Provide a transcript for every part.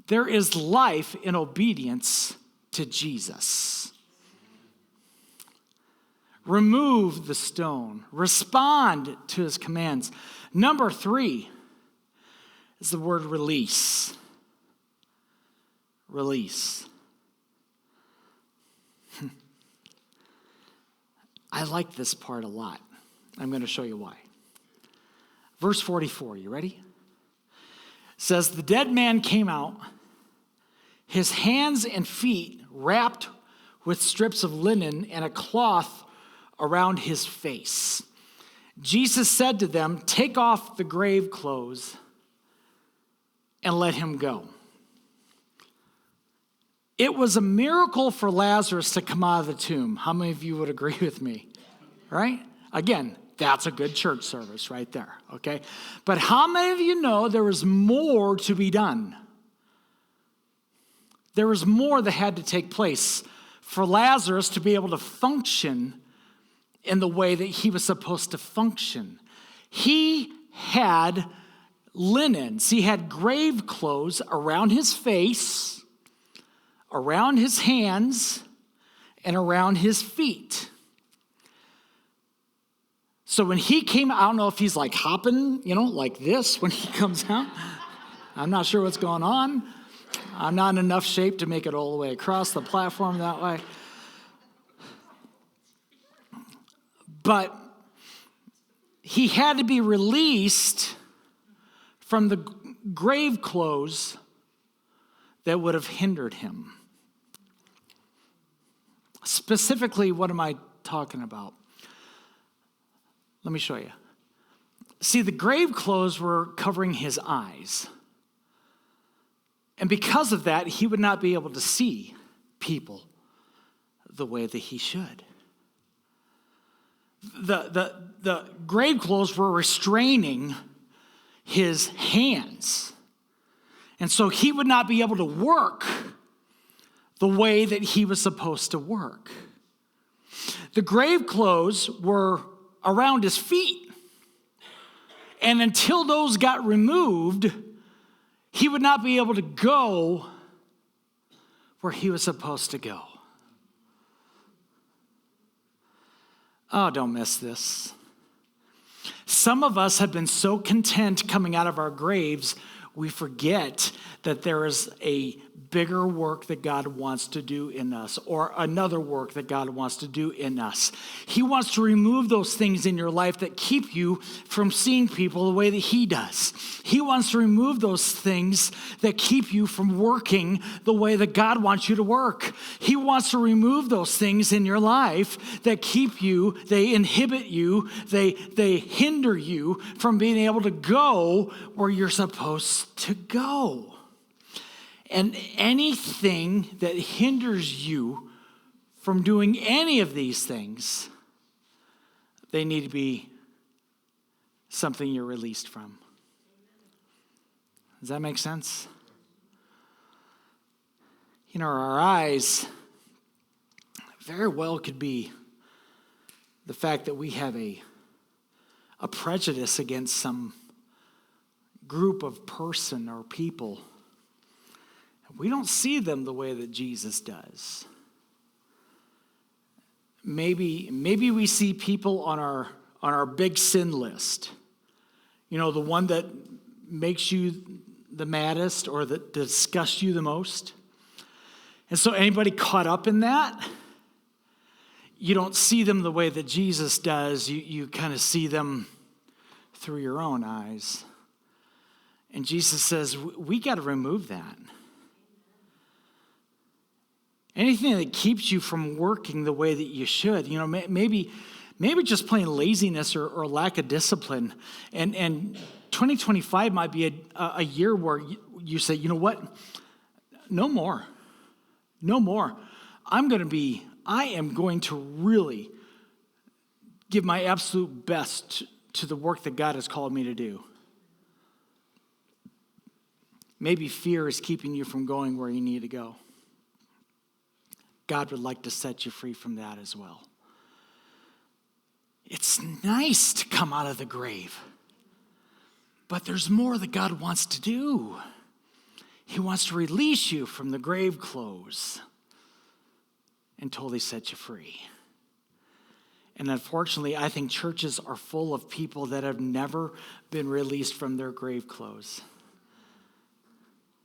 There is life in obedience to Jesus. Remove the stone. Respond to his commands. Number 3 is the word release. Release. I like this part a lot. I'm going to show you why. Verse 44, you ready? It says, the dead man came out, his hands and feet wrapped with strips of linen and a cloth around his face. Jesus said to them, take off the grave clothes and let him go. It was a miracle for Lazarus to come out of the tomb. How many of you would agree with me? Right? Again, that's a good church service right there, okay? But how many of you know there was more to be done? There was more that had to take place for Lazarus to be able to function in the way that he was supposed to function. He had linens. He had grave clothes around his face, around his hands, and around his feet. So when he came out, I don't know if he's like hopping, like this when he comes out. I'm not sure what's going on. I'm not in enough shape to make it all the way across the platform that way. But he had to be released from the grave clothes that would have hindered him. Specifically, what am I talking about? Let me show you. See, the grave clothes were covering his eyes. And because of that, he would not be able to see people the way that he should. The grave clothes were restraining his hands. And so he would not be able to work the way that he was supposed to work. The grave clothes were around his feet. And until those got removed, he would not be able to go where he was supposed to go. Oh, don't miss this. Some of us have been so content coming out of our graves, we forget that there is a bigger work that God wants to do in us, or another work that God wants to do in us. He wants to remove those things in your life that keep you from seeing people the way that he does. He wants to remove those things that keep you from working the way that God wants you to work. He wants to remove those things in your life that keep you, they inhibit you, they hinder you from being able to go where you're supposed to go. And anything that hinders you from doing any of these things, they need to be something you're released from. Does that make sense? Our eyes very well could be the fact that we have a prejudice against some group of person or people. We don't see them the way that Jesus does. Maybe we see people on our big sin list. The one that makes you the maddest or that disgusts you the most. And so anybody caught up in that, you don't see them the way that Jesus does. You kind of see them through your own eyes. And Jesus says, we got to remove that. Anything that keeps you from working the way that you should, maybe just plain laziness or lack of discipline. And 2025 might be a year where you say, you know what? No more. I am going to really give my absolute best to the work that God has called me to do. Maybe fear is keeping you from going where you need to go. God would like to set you free from that as well. It's nice to come out of the grave, but there's more that God wants to do. He wants to release you from the grave clothes and totally set you free. And unfortunately, I think churches are full of people that have never been released from their grave clothes.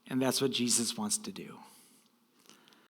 And that's what Jesus wants to do.